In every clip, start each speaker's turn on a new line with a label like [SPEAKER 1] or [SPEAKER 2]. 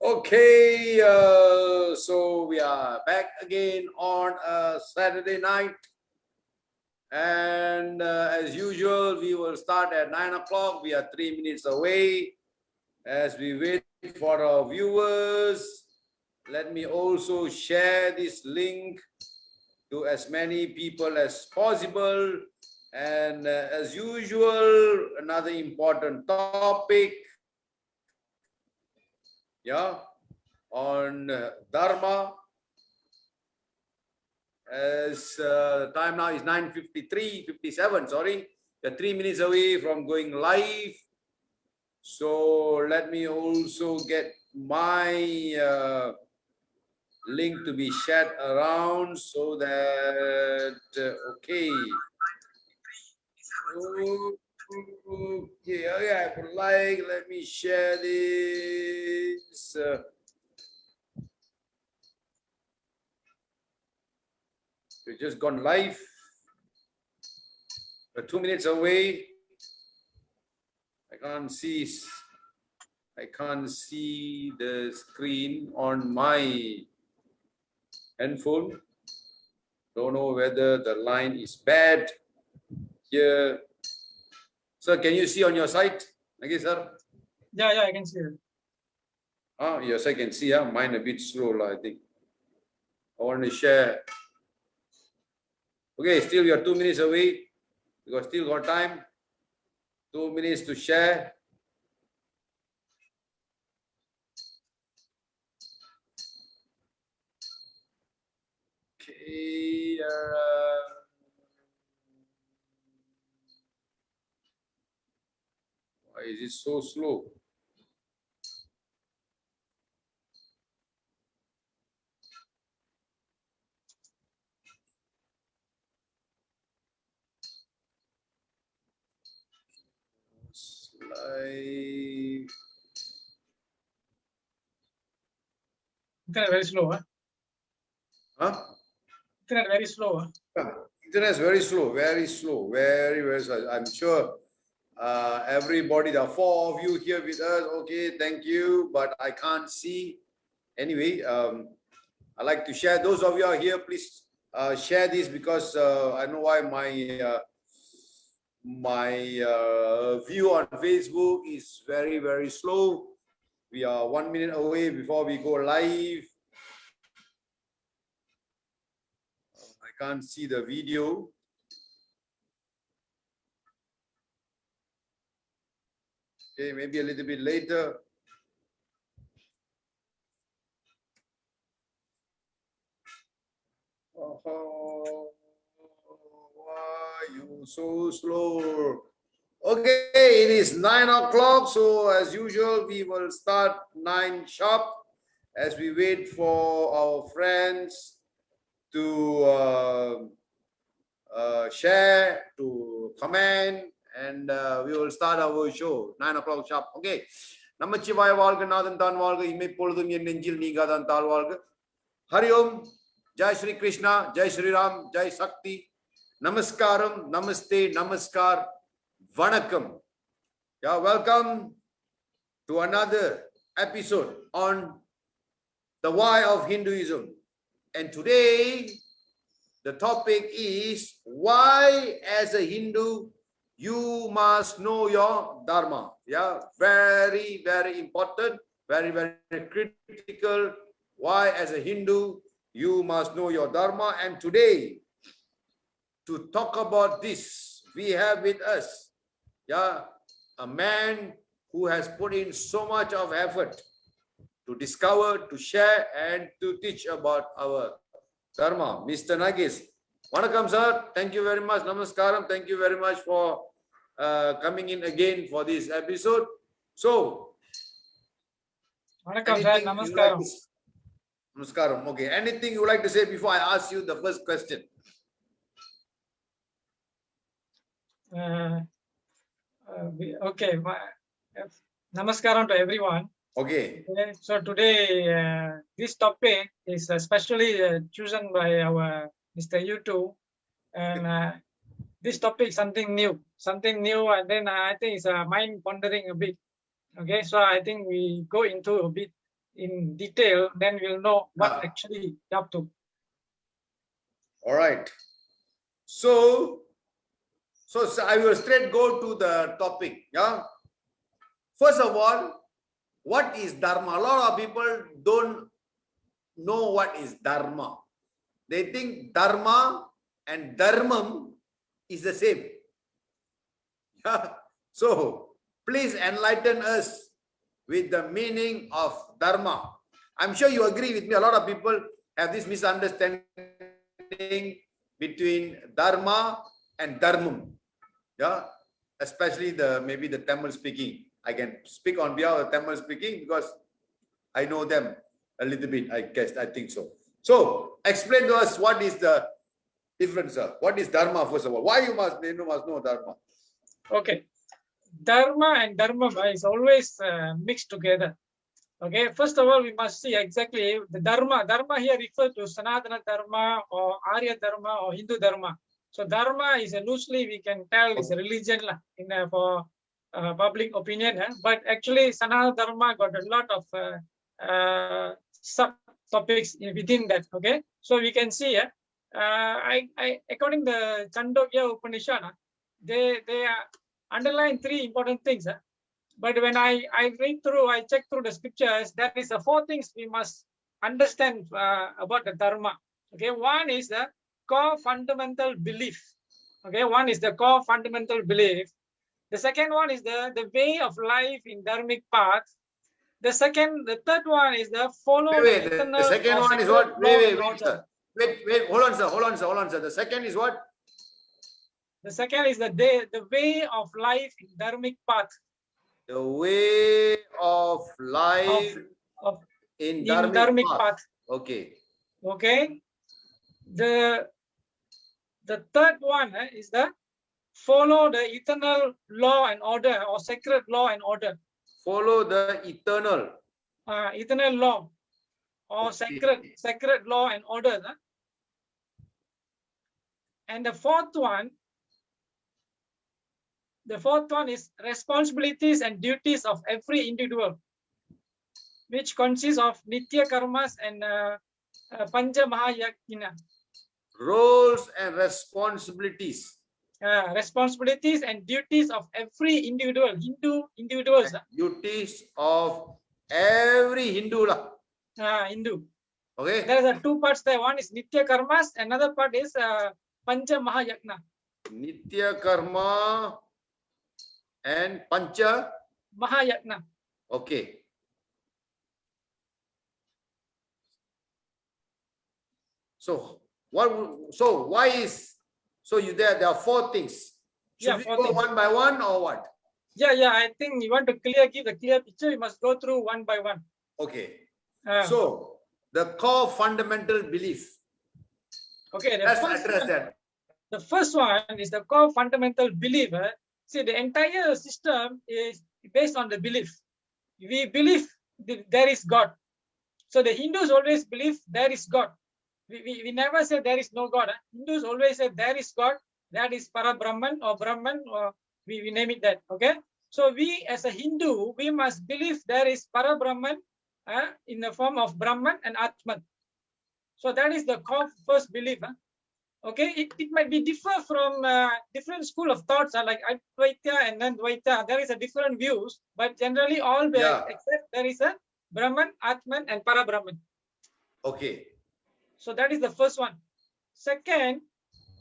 [SPEAKER 1] Okay, so we are back again on a Saturday night, and as usual, we will start at 9 o'clock. We are 3 minutes away. As we wait for our viewers, let me also share this link to as many people as possible. And as usual, another important topic, yeah, on Dharma. As time now is 9:53, 57, sorry. We're 3 minutes away from going live. So let me also get my link to be shared around so that, okay. Okay, I would like, let me share this. We've just gone live. We're 2 minutes away. I can't see the screen on my handphone. Don't know whether the line is bad here. Sir, can you see on your side? Okay, sir.
[SPEAKER 2] Yeah, I can see it.
[SPEAKER 1] Ah, yes, I can see. Mine a bit slow, I think. I want to share. Okay, still we are 2 minutes away. We got still got time. 2 minutes to share. Okay. Why is it so slow? Slide.
[SPEAKER 2] Internet very slow, huh?
[SPEAKER 1] Huh?
[SPEAKER 2] Internet very slow, huh?
[SPEAKER 1] Internet is very slow, very slow, very slow. I'm sure everybody, there are 4 of you here with us. Okay, thank you, but I can't see. Anyway, I'd like to share. Those of you are here, please share this because I know why my view on Facebook is very slow. We are 1 minute away before we go live. I can't see the video. Okay, maybe a little bit later. Oh, why you so slow? Okay, it is 9 o'clock. So as usual, we will start 9 sharp as we wait for our friends to share, to comment, and we will start our show 9 o'clock sharp. Okay. நமச்சிவாய வாழ்க நாதன் தான் வாழ்க இமைப்பொழுதும் என் நெஞ்சில் நீங்காதான் தாழ் வாழ்க. ஹரி ஓம். Jai Shri Krishna, Jai Shri Ram, Jai Shakti, Namaskaram, Namaste, Namaskar, Vanakkam. Yeah, welcome to another episode on the why of Hinduism. And today, the topic is why as a Hindu, you must know your Dharma. Yeah, very important, very critical. Why as a Hindu, you must know your Dharma. And today, to talk about this, we have with us, a man who has put in so much of effort to discover, to share, and to teach about our Dharma. Mr. Nagis. Vanakkam, sir. Thank you very much. Namaskaram. Thank you very much for coming in again for this episode. So,
[SPEAKER 2] Vanakkam, sir. Namaskaram.
[SPEAKER 1] Namaskaram. Okay. Anything you would like to say before I ask you the first question?
[SPEAKER 2] Okay. Namaskaram to everyone.
[SPEAKER 1] Okay.
[SPEAKER 2] So today, this topic is especially chosen by our Mr. YouTube, and this topic is something new, and then I think it's mind pondering a bit. Okay, so I think we go into a bit in detail, then we'll know what
[SPEAKER 1] Ah.
[SPEAKER 2] actually you're up to.
[SPEAKER 1] All right. So I will straight go to the topic. Yeah. First of all, what is dharma? A lot of people don't know what is dharma. They think dharma and dharmam is the same. Yeah. So please enlighten us with the meaning of dharma. I'm sure you agree with me. A lot of people have this misunderstanding between dharma and dharmam. Yeah, especially maybe the Tamil speaking. I can speak on behalf of Tamil speaking because I know them a little bit. I guess I think so. So explain to us what is the difference, sir. What is dharma first of all? Why you must know dharma?
[SPEAKER 2] Okay, dharma and dharma is always mixed together. Okay, first of all, we must see exactly the dharma. Dharma here refers to Sanatana dharma or Arya dharma or Hindu dharma. So dharma is loosely we can tell is a religion for public opinion, but actually Sanatana dharma got a lot of subtopics within that. Okay, so we can see according to the Chandogya Upanishad, they underline three important things. But when I read through, I check through the scriptures, there is 4 things we must understand about the dharma. Okay, one is the core fundamental belief. Okay, one is the core fundamental belief. The second one is the way of life in dharmic path. The third one is the follow
[SPEAKER 1] Wait,
[SPEAKER 2] the eternal.
[SPEAKER 1] the second one is what? Wait, sir. Wait, hold on, sir. The second is what?
[SPEAKER 2] The second is the way of life in dharmic path.
[SPEAKER 1] The way of life in dharmic path. Okay.
[SPEAKER 2] Okay. The third one is the follow the eternal law and order or sacred law and order.
[SPEAKER 1] Follow the eternal
[SPEAKER 2] law or sacred law and order. And the fourth one is responsibilities and duties of every individual, which consists of Nitya Karmas and Pancha Mahayajna.
[SPEAKER 1] Roles and responsibilities.
[SPEAKER 2] Responsibilities and duties of every individual, individuals.
[SPEAKER 1] Duties of every Hindu.
[SPEAKER 2] Hindu.
[SPEAKER 1] Okay.
[SPEAKER 2] There are 2 parts there. One is Nitya Karmas, another part is Pancha Mahayajna.
[SPEAKER 1] Nitya Karma and Pancha
[SPEAKER 2] Mahayajna.
[SPEAKER 1] Okay. So there are 4 things. Should we go one by one or what?
[SPEAKER 2] Yeah. I think you want to give the clear picture, you must go through one by one.
[SPEAKER 1] Okay. So the core fundamental belief.
[SPEAKER 2] Okay.
[SPEAKER 1] Let's address that.
[SPEAKER 2] The first one is the core fundamental belief. See, the entire system is based on the belief. We believe there is God. So the Hindus always believe there is God. We never say there is no God. Hindus always say there is God. That is Parabrahman or Brahman, or we name it that. Okay. So we as a Hindu, we must believe there is Parabrahman in the form of Brahman and Atman. So that is the core first belief. Okay, it might be differ from different school of thoughts like Advaita and then Dvaita. There is a different views, but generally all except there is a Brahman, Atman, and Parabrahman.
[SPEAKER 1] Okay.
[SPEAKER 2] So that is the first one. Second,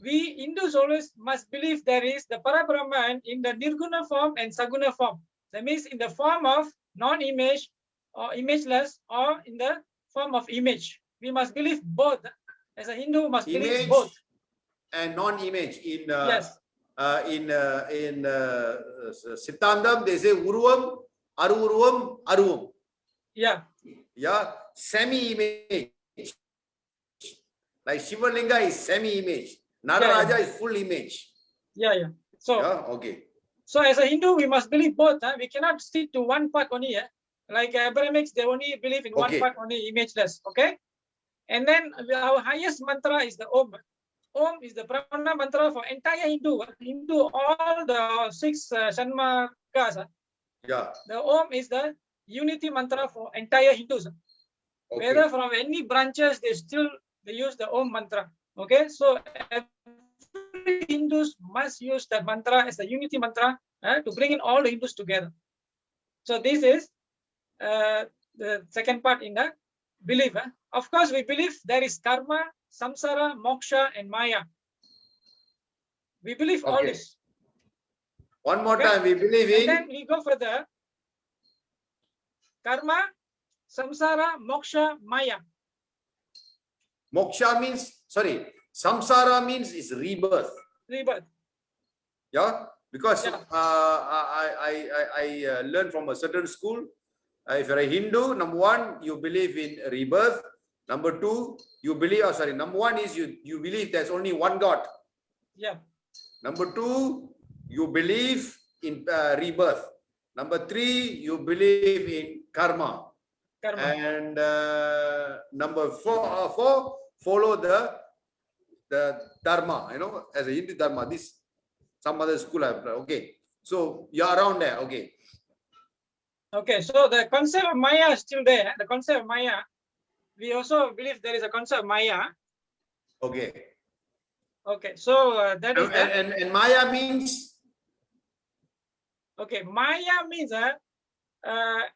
[SPEAKER 2] we Hindus always must believe there is the Parabrahman in the Nirguna form and Saguna form. That means in the form of non-image or imageless or in the form of image. We must believe both. As a Hindu, must believe both.
[SPEAKER 1] And non-image in
[SPEAKER 2] yes.
[SPEAKER 1] In Siddhantam they say Uruvam, Aruruvam, Aruvam.
[SPEAKER 2] Yeah.
[SPEAKER 1] Yeah, semi-image. Like Shivalinga is semi-image. Nataraja is full image.
[SPEAKER 2] Yeah. So
[SPEAKER 1] okay.
[SPEAKER 2] So as a Hindu, we must believe both. We cannot stick to one part only. Like Abrahamics, they only believe in one part only, imageless. Okay. And then our highest mantra is the Om. Om is the Pramana mantra for entire Hindu. All the 6 Shanmakas.
[SPEAKER 1] Yeah.
[SPEAKER 2] The Om is the unity mantra for entire Hindus.
[SPEAKER 1] Okay.
[SPEAKER 2] Whether from any branches, they use the Om mantra. Okay, so every Hindus must use that mantra as a unity mantra to bring in all the Hindus together. So this is the second part in the belief. Of course, we believe there is karma, samsara, moksha, and maya. We believe all
[SPEAKER 1] Okay.
[SPEAKER 2] this.
[SPEAKER 1] One more
[SPEAKER 2] Okay.
[SPEAKER 1] time, we believe
[SPEAKER 2] And
[SPEAKER 1] in
[SPEAKER 2] then we go further. Karma, samsara, moksha, maya.
[SPEAKER 1] moksha means, sorry, samsara means is rebirth.
[SPEAKER 2] Rebirth.
[SPEAKER 1] Yeah, because
[SPEAKER 2] Yeah.
[SPEAKER 1] I learned from a certain school. If you're a Hindu, number one, you believe in rebirth. Number two, you believe, number one is you believe there's only one God.
[SPEAKER 2] Yeah.
[SPEAKER 1] Number two, you believe in rebirth. Number three, you believe in karma.
[SPEAKER 2] Karma.
[SPEAKER 1] And number four, follow the dharma, as a Hindu dharma. This some other school I've applied. Okay, so you're around there. Okay.
[SPEAKER 2] Okay, so the concept of maya is still there. The concept of maya, we also believe there is a concept of maya.
[SPEAKER 1] Okay.
[SPEAKER 2] Okay, so that is
[SPEAKER 1] and maya means.
[SPEAKER 2] Okay, maya means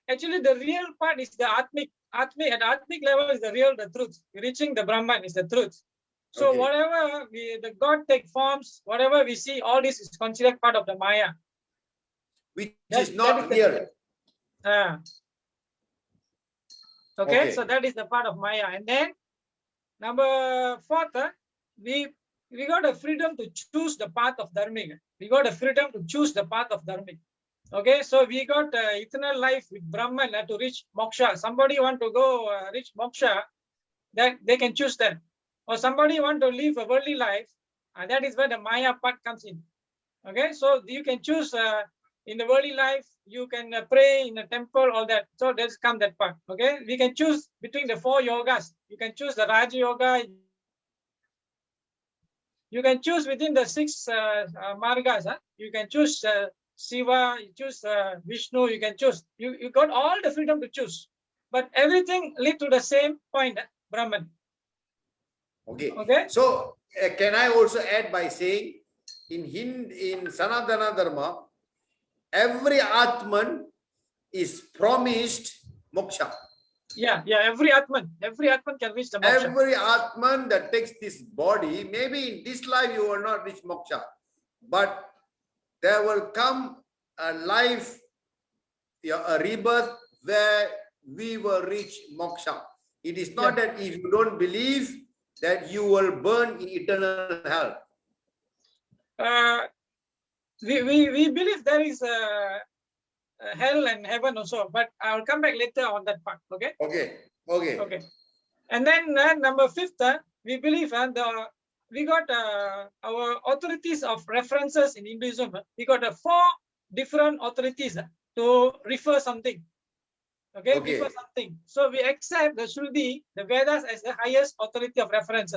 [SPEAKER 2] actually the real part is the atmic. At atmic level is the truth. Reaching the Brahman is the truth. So
[SPEAKER 1] Okay.
[SPEAKER 2] whatever the God take forms, whatever we see, all this is considered part of the maya.
[SPEAKER 1] Which is not real.
[SPEAKER 2] Okay, so that is the part of maya. And then number fourth, we got the freedom to choose the path of dharmic. We got the freedom to choose the path of dharmic. Okay, so we got eternal life with Brahman to reach moksha. Somebody want to go reach moksha, that they can choose that. Or somebody want to live a worldly life, that is where the maya part comes in. Okay, so you can choose in the worldly life, you can pray in a temple, all that. So there's come that part. Okay, we can choose between the 4 yogas. You can choose the Raja Yoga. You can choose within the 6 margas. You can choose Shiva, you choose Vishnu, you can choose. You got all the freedom to choose. But everything lead to the same point, Brahman.
[SPEAKER 1] Okay.
[SPEAKER 2] Okay.
[SPEAKER 1] So can I also add by saying in Sanatana Dharma, every Atman is promised moksha.
[SPEAKER 2] Yeah, every Atman can reach the moksha.
[SPEAKER 1] Every Atman that takes this body, maybe in this life you will not reach moksha, but there will come a life, a rebirth where we will reach moksha. It is not that if you don't believe that you will burn in eternal hell.
[SPEAKER 2] We believe there is a hell and heaven also, but I'll come back later on that part. Okay.
[SPEAKER 1] Okay.
[SPEAKER 2] And then number 5th, we believe we got our authorities of references in Hinduism. We got 4 different authorities to refer something. Okay, refer something. So we accept the Shruti, the Vedas, as the highest authority of reference.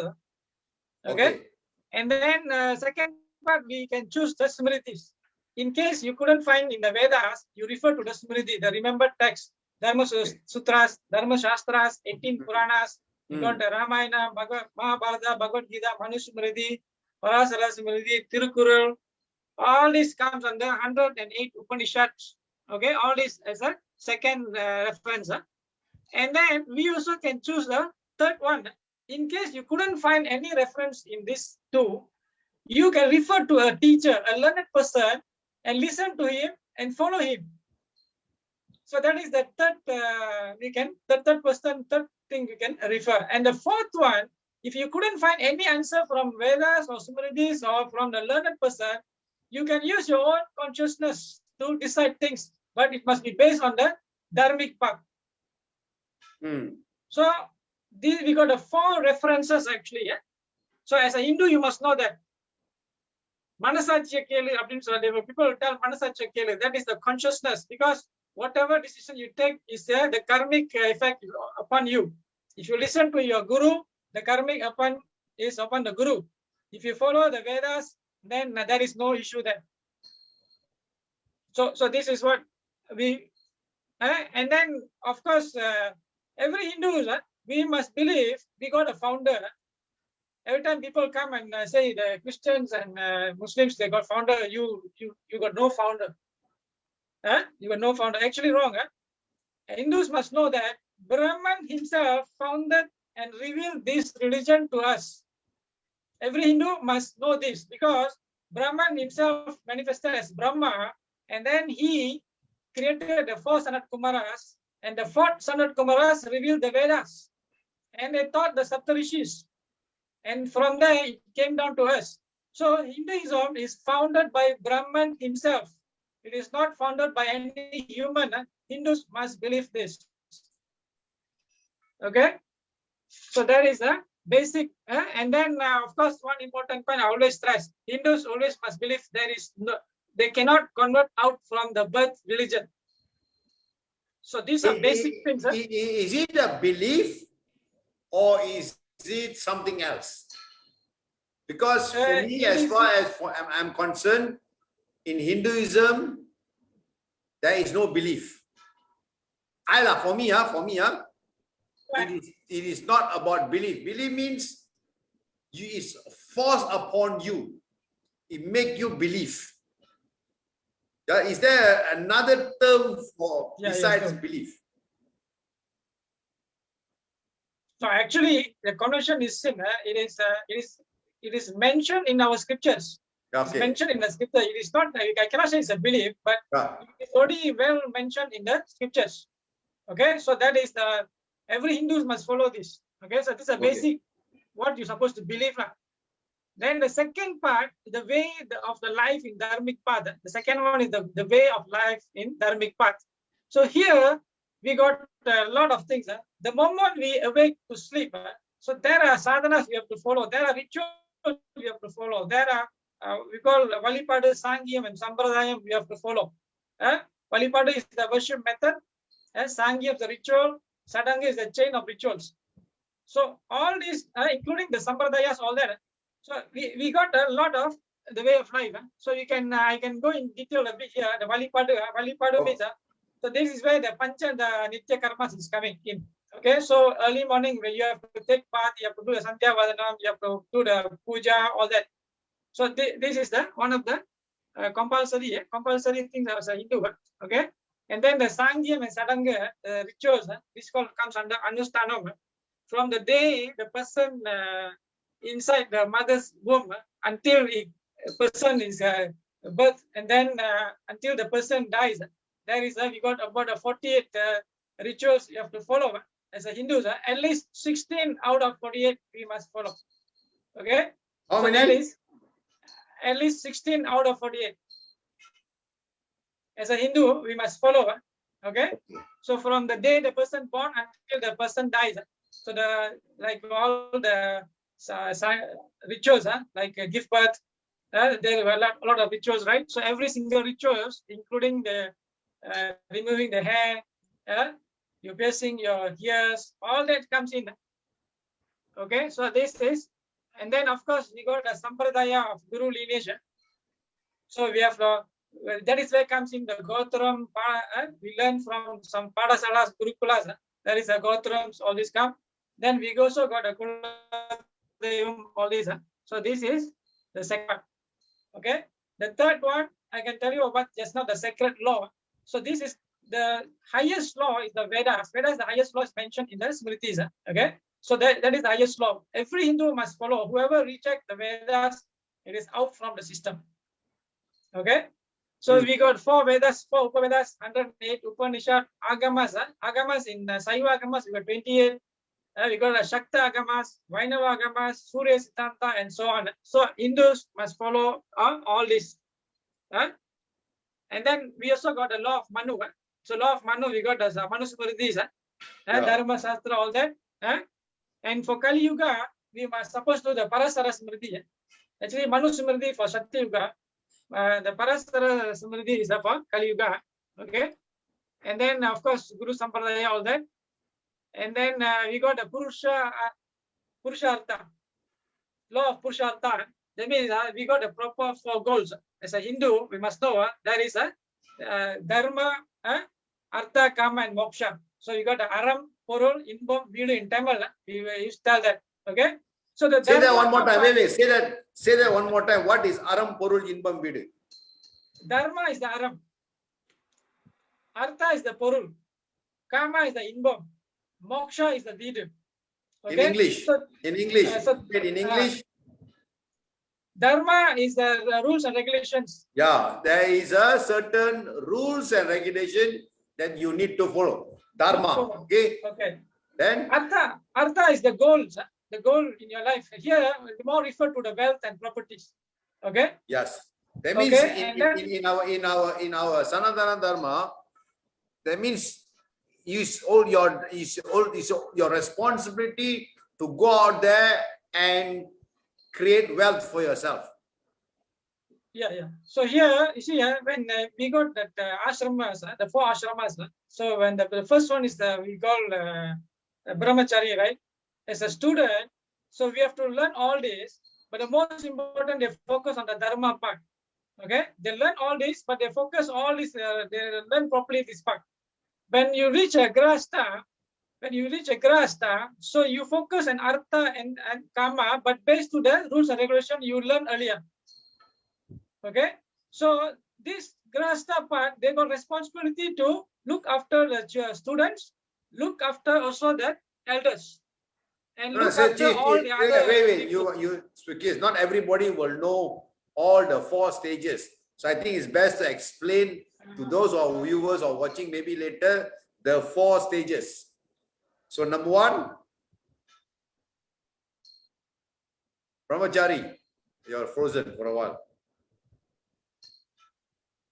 [SPEAKER 2] Okay. And then second part, we can choose the Smritis. In case you couldn't find in the Vedas, you refer to the Smriti, the remembered text, Dharma Sutras, Dharma Shastras, 18 Puranas. You got the Ramayana, Mahabharata, Bhagavad Gita, Manu Smriti, Parasara Smriti, Tirukural. All this comes under 108 Upanishads. Okay, all this as a second reference. And then we also can choose the third one. In case you couldn't find any reference in these 2, you can refer to a teacher, a learned person, and listen to him and follow him. So that is the third third thing we can refer. And the fourth one, if you couldn't find any answer from Vedas or Smritis or from the learned person, you can use your own consciousness to decide things, but it must be based on the dharmic path. So we got the 4 references actually. So as a Hindu, you must know that. Manasachiya Kelu, people will tell Manasachiya Kelu, that is the consciousness, because whatever decision you take is there, the karmic effect upon you. If you listen to your guru, the karmic is upon the guru. If you follow the Vedas, then there is no issue there. So this is what we, and then of course, every Hindu we must believe we got a founder. Every time people come and say the Christians and Muslims, they got founder, you got no founder. Huh? You got no founder. Actually wrong. Huh? Hindus must know that Brahman himself founded and revealed this religion to us. Every Hindu must know this because Brahman himself manifested as Brahma, and then he created the 4 Sanat Kumaras, and the 4th Sanat Kumaras revealed the Vedas, and they taught the Saptarishis, and from there it came down to us. So Hinduism is founded by Brahman himself. It is not founded by any human. Hindus must believe this. Okay, so that is the basic. And then of course, one important point I always stress: Hindus always must believe there is no, they cannot convert out from the birth religion. So these are basic things.
[SPEAKER 1] Is it a belief or is it something else? Because for me, as far as I'm concerned, in Hinduism, there is no belief. For me, it is not about belief. Belief means is forced upon you. It make you believe. Is there another term for besides belief?
[SPEAKER 2] So actually, the conversion is sin. It is mentioned in our scriptures.
[SPEAKER 1] Okay.
[SPEAKER 2] It's mentioned in the scripture. It is not. I cannot say it's a belief, but it is already well mentioned in the scriptures. Okay, so that is the every Hindu must follow this. Okay, so this is a basic what you're supposed to believe. Then the second part, the way of the life in dharmic path. The second one is the way of life in dharmic path. So here we got a lot of things. The moment we awake to sleep, so there are sadhanas we have to follow. There are rituals we have to follow. There are we call Valipadu, Sangyam, and Sampradayam we have to follow. Valipadu is the worship method. Sangyam is the ritual. Sadanga is the chain of rituals. So all these, including the Sampradayas, all that. So we got a lot of the way of life. So you can I can go in detail a bit here. The Valipadu means so this is where the Pancha and the Nitya Karmas is coming in. Okay, so early morning when you have to take bath, you have to do the Sandhya Vadanam, you have to do the puja, all that. So this is the one of the compulsory things as a Hindu. Okay, and then the Sangyam and Sadanga rituals. This comes under Anustanam. From the day the person inside the mother's womb until the person is birth, and then until the person dies, there is we got about 48 rituals you have to follow as a Hindus. At least 16 out of 48 we must follow. Okay,
[SPEAKER 1] how many?
[SPEAKER 2] That is at least 16 out of 48. As a Hindu, we must follow. Okay, so from the day the person born until the person dies. So the like all the rituals, like give birth, there are a lot of rituals, right? So every single rituals, including the removing the hair, you piercing your ears, all that comes in. Okay, so this is, and then of course we got a sampradaya of Guru lineage. So we have that is where comes in the Gotram. We learn from some Padasalas, Gurukulas. There is a Gotrams, all this come. Then we also got a Kuladevam, all this. So this is the second. Okay. The third one I can tell you about just now, the sacred law. So this is the highest law is the Vedas. Vedas is the highest law is mentioned in the Smritis. Okay. So that is the highest law. Every Hindu must follow. Whoever rejects the Vedas, it is out from the system. Okay. So we got 4 Vedas, 4 Upavedas, 108 Upanishad, Agamas. Agamas in Saiva Agamas, we got 28. We got Shakta Agamas, Vainava Agamas, Surya Siddhanta, and so on. So Hindus must follow all this. And then we also got the law of Manu. So law of Manu, we got the Manu Smritis, Dharma Shastra, all that. And for Kali Yuga, we must supposed to do the Parasara Smriti. Actually, Manu Smriti for Shakti Yuga. The Parasara Smriti is for Kali Yuga. Okay. And then, of course, Guru Sampradaya, all that. And then we got the Purushartha, law of Purushartha. That means we got the proper 4 goals. As a Hindu, we must know there is a Dharma, Artha, Kama, and Moksha. So you got the Aram, porul, inbam, veedu in Tamil. We used to tell that. Okay. So the
[SPEAKER 1] Say that
[SPEAKER 2] dharma
[SPEAKER 1] one more time.
[SPEAKER 2] part-
[SPEAKER 1] Wait. Say that one more time. What is aram porul inbam vidu?
[SPEAKER 2] Dharma is the aram. Artha is the porul. Kama is the inbam. Moksha is the veedu.
[SPEAKER 1] In
[SPEAKER 2] Okay.
[SPEAKER 1] English.
[SPEAKER 2] So
[SPEAKER 1] In English.
[SPEAKER 2] so-
[SPEAKER 1] Wait, in English.
[SPEAKER 2] dharma is the rules and regulations.
[SPEAKER 1] Yeah, there is a certain rules and regulation that you need to follow. Dharma. Okay.
[SPEAKER 2] Okay.
[SPEAKER 1] Then
[SPEAKER 2] Artha is the goals, the goal in your life. Here, we more refer to the wealth and properties. Okay.
[SPEAKER 1] yes. That means
[SPEAKER 2] Okay, and then-
[SPEAKER 1] in our Sanatana Dharma, that means is all your responsibility to go out there and create wealth for yourself.
[SPEAKER 2] Yeah. So here, you see, when we got that ashramas, the 4 ashramas. So when the first one is we call brahmachari, right? As a student, so we have to learn all this. But the most important, they focus on the dharma part. Okay, they learn all this, but they focus all this. They learn properly this part. When you reach a grahastha, so you focus on artha and kama, but based to the rules and regulation you learn earlier. Okay, so this grahastha part, they got responsibility to look after the students, look after also the elders, and look after all the other.
[SPEAKER 1] Wait. You Sukis, not everybody will know all the 4 stages. So I think it's best to explain to those who are viewers or watching maybe later the 4 stages. So number 1, brahmachari. You're frozen for a while.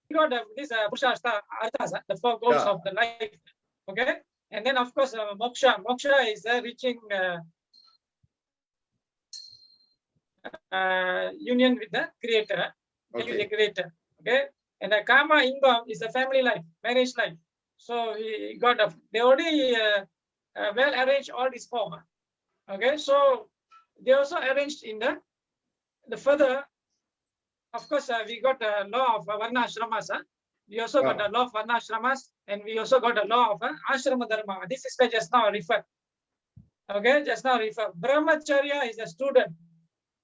[SPEAKER 2] We got this Purushashtha, arthas, the 4 goals
[SPEAKER 1] Yeah.
[SPEAKER 2] of the life. Okay, and then of course moksha. Moksha is reaching union with the creator. With the
[SPEAKER 1] Okay.
[SPEAKER 2] creator. Okay, and the kama inbam is the family life, marriage life. So he got they already well arranged all these 4. Okay, so they also arranged in the further. Of course, we got the law of varna ashramas. We also got the law of varna ashramas, and we also got the law of ashrama dharma. This is where just now referred. Okay, just now refer. Brahmacharya is a student.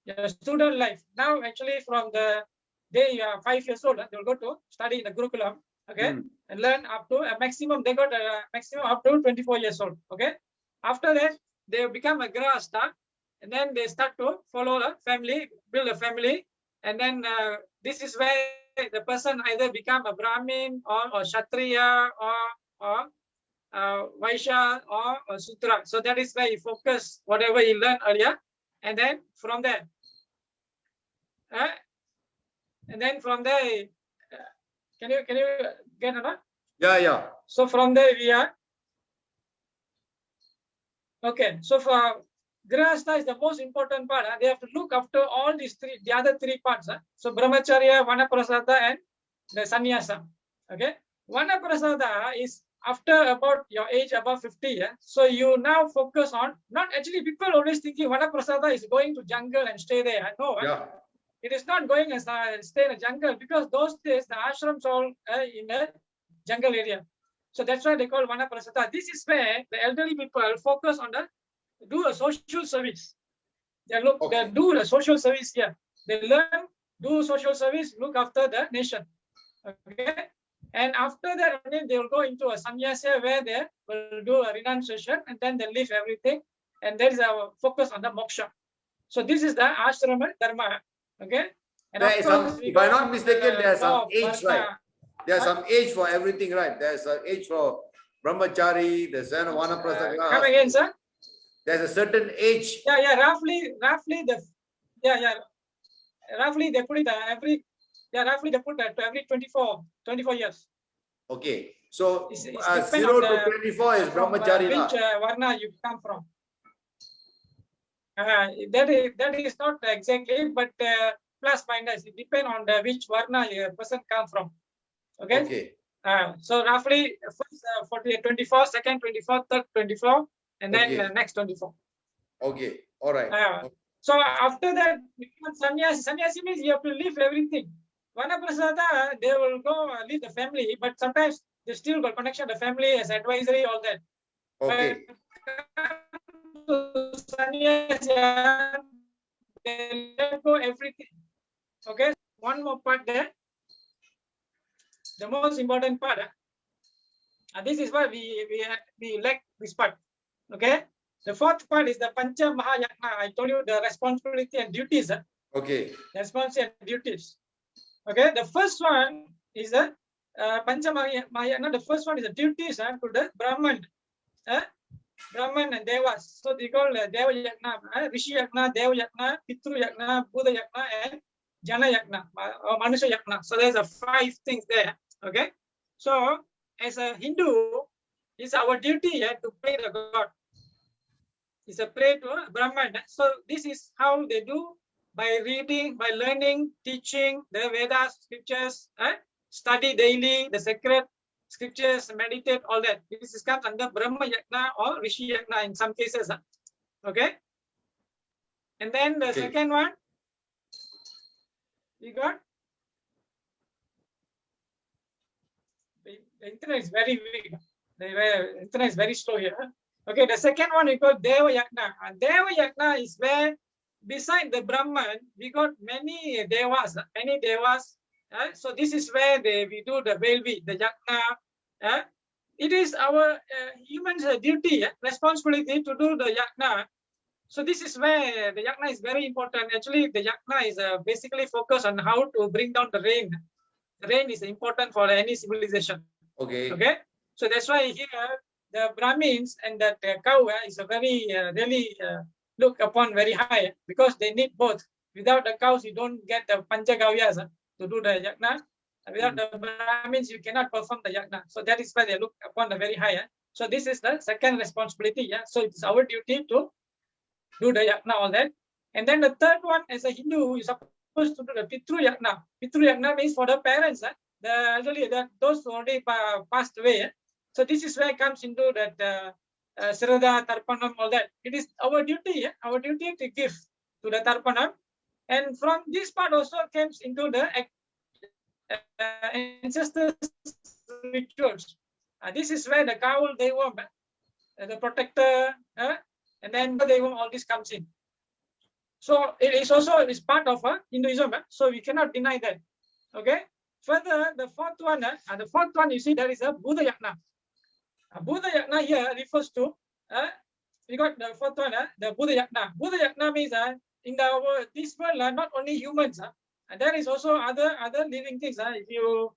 [SPEAKER 2] Your student life. Now, actually, from the day you are 5 years old, they will go to study in the Gurukulam. Okay, and learn up to a maximum. They got a maximum up to 24 years old. Okay, after that, they become a grahastha, and then they start to follow the family, build a family, and then this is where the person either become a Brahmin or Kshatriya or Vaishya or Sutra. So that is why he focus whatever he learned earlier, and then from there, can you get it?
[SPEAKER 1] Yeah.
[SPEAKER 2] So from there we are okay. So for grahastha is the most important part. They have to look after all these the other 3 parts. So brahmacharya, vanaprasatha, and the sannyasa. Okay, vanaprasatha is after about your age above 50. So you now focus on not actually people always thinking vanaprasatha is going to jungle and stay there. No,
[SPEAKER 1] Yeah.
[SPEAKER 2] it is not going as stay in a jungle because those days the ashrams all in a jungle area. So that's why they call vanaprasatha. This is where the elderly people focus on do a social service. They do the social service here. They learn, do social service, look after the nation. Okay, and after that, they will go into a sannyasa where they will do a renunciation and then they leave everything. And there is our focus on the moksha. So this is the ashrama dharma. Okay, and
[SPEAKER 1] There is some, if I'm not mistaken, there's some age, right? There's some age for everything, right? There's an age for brahmachari, there's an
[SPEAKER 2] Come
[SPEAKER 1] vanaprastha.
[SPEAKER 2] again, sir.
[SPEAKER 1] There's a certain age.
[SPEAKER 2] Yeah. Roughly they put it roughly they put that every 24 years.
[SPEAKER 1] Okay. So
[SPEAKER 2] It's
[SPEAKER 1] 0 to 24 is brahmachari.
[SPEAKER 2] Which varna you come from. That is not exactly, but plus minus. It depends on which varna a person come from. Okay. So roughly first 24, second 24, third 24, and then next 24.
[SPEAKER 1] Okay. All right.
[SPEAKER 2] So after that, sannyasi. Sannyasi means you have to leave everything. Vanaprasatha, they will go leave the family, but sometimes they still got connection to the family as advisory, all that.
[SPEAKER 1] Okay.
[SPEAKER 2] to sannyasa, they let go everything. Okay, one more part there. The most important part. This is why we lack this part. Okay. The fourth part is the Pancha Mahayagna. I told you the responsibility and duties.
[SPEAKER 1] Okay.
[SPEAKER 2] Responsibility and duties. Okay. The first one is the Pancha Mahayagna. The first one is the duties to the Brahman. Brahman and Devas. So they call Deva Yagna, Rishi Yagna, Deva Yagna, Pitru Yagna, Buddha Yagna, and Jana Yagna, or Manusha Yagna. So there's 5 things there. Okay. So as a Hindu, it's our duty to pray to God. It's a pray to Brahman. So this is how they do, by reading, by learning, teaching the Vedas, scriptures, study daily the sacred scriptures, meditate, all that. This is comes under Brahma Yagna or Rishi Yagna in some cases. Okay. And then the second one, we got, the internet is very weak. The internet is very slow here. Okay, the second one we call Deva Yagna. And Deva Yagna is where beside the Brahman, we got many Devas. So this is where we do the Velvi, the Yagna. It is our human duty, responsibility to do the Yagna. So this is where the Yagna is very important. Actually, the Yagna is basically focused on how to bring down the rain. The rain is important for any civilization.
[SPEAKER 1] Okay.
[SPEAKER 2] Okay. So that's why here the Brahmins and that cow is a very really looked upon very high, because they need both. Without the cows, you don't get the Panchagavyas to do the Yagna. Without the Brahmins, you cannot perform the Yagna. So that is why they look upon the very high. So this is the second responsibility. So it's our duty to do the Yagna, all that. And then the third one, as a Hindu, you're supposed to do the Pitru Yagna. Pitru Yagna means for the parents, the elderly, those who already passed away. So this is where it comes into that Sirada, Tarpanam, all that. It is our duty to give to the Tarpanam. And from this part also comes into the ancestors rituals. This is where the Kawal Devam, the protector, and then the Devam, all this comes in. So it is also part of Hinduism. So we cannot deny that. Okay. Further, the fourth one, you see, there is a Buddha Yagna. Buddha Yagna here refers to, we got the fourth one, the Buddha Yagna. Buddha Yagna means in this world, not only humans, and there is also other living things. If you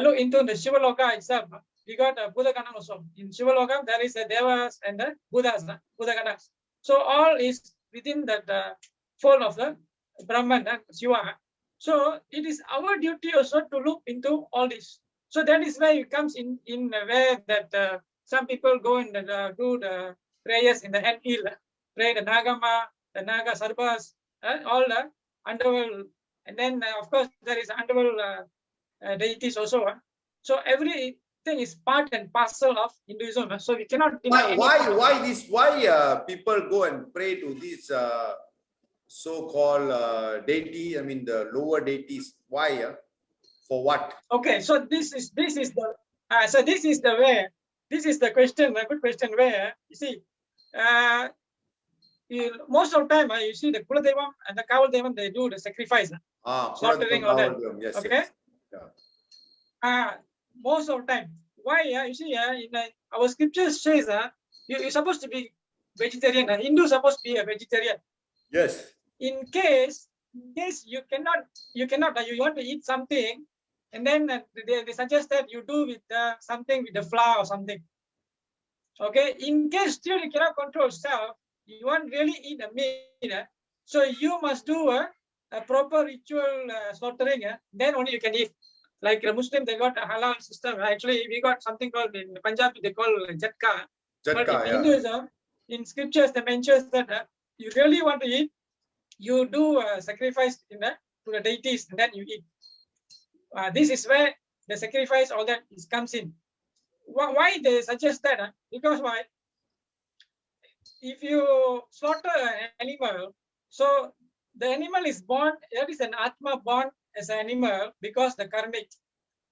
[SPEAKER 2] look into the Shivaloka itself, we got Buddha Gana also. In Shivaloka, there is the Devas and the Buddhas, Buddha Ganas. So all is within that fold of the Brahman, Shiva. So it is our duty also to look into all this. So that is where it comes in where that some people go and do the prayers in the hand hill, pray the Nagama, the Naga Sarbas, all the underworld. And then of course there is underworld deities also. So everything is part and parcel of Hinduism. So we cannot deny.
[SPEAKER 1] Why people go and pray to these so-called deity? I mean the lower deities. Why? For what?
[SPEAKER 2] Okay, so this is the way. This is the question. A good question. Where you see, most of the time you see the Kuladevam and the Kawal Devam, they do the sacrifice, slaughtering all that.
[SPEAKER 1] Yes,
[SPEAKER 2] okay.
[SPEAKER 1] Yes. Yeah.
[SPEAKER 2] Most of the time. Why? You see, in our scriptures says you're supposed to be vegetarian. Hindu supposed to be a vegetarian.
[SPEAKER 1] Yes.
[SPEAKER 2] In case you want to eat something, and then they suggest that you do with something with the flour or something. Okay. In case still you cannot control yourself, you want really eat a meat. So you must do a proper ritual slaughtering. Then only you can eat. Like the Muslim, they got a halal system. Actually, we got something called in Punjab, they call Jatka. But in Hinduism, in scriptures, they mention that you really want to eat, you do sacrifice to the deities, and then you eat. This is where the sacrifice, all that comes in. Why they suggest that? Because why? If you slaughter an animal, so the animal is born, there is an Atma born as an animal because the karmic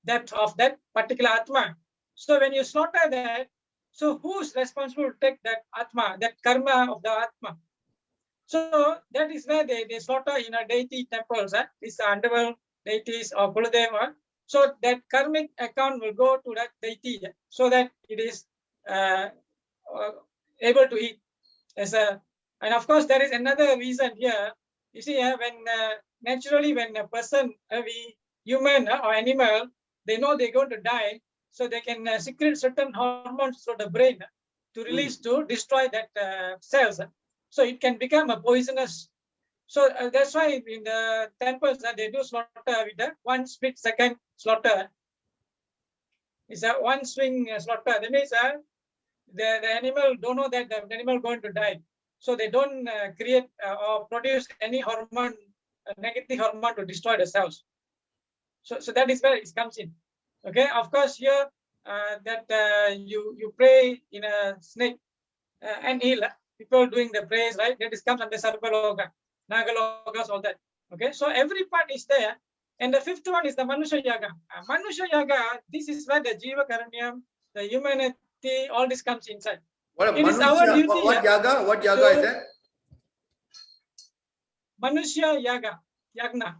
[SPEAKER 2] depth of that particular Atma. So when you slaughter that, So who's responsible to take that atma, that karma of the atma? So that is where they slaughter in a deity temples, these underworld deities or Kuladeva. So that karmic account will go to that deity, so that it is uh, able to eat. And of course there is another reason here. You see, when naturally when a person, human or animal, they know they're going to die, so they can secrete certain hormones through the brain to release to destroy that cells. So it can become a poisonous. So that's why in the temples they do slaughter with the 1 split second slaughter. It's a one swing slaughter. That means the animal don't know that the animal going to die. So they don't create or produce any hormone, negative hormone to destroy the cells. So that is where it comes in. Okay, of course here you pray in a snake and heal. People doing the praise, right? That is comes under Sarvaloka, Nagalokas, all that. Okay, so every part is there. And the fifth one is the Manusha Yaga. Manusha Yaga, this is where the Jiva Karanyam, the humanity, all this comes inside.
[SPEAKER 1] What
[SPEAKER 2] It is our
[SPEAKER 1] Manusya,
[SPEAKER 2] duty.
[SPEAKER 1] what yaga? What yaga is that?
[SPEAKER 2] Manusha Yaga, Yagna.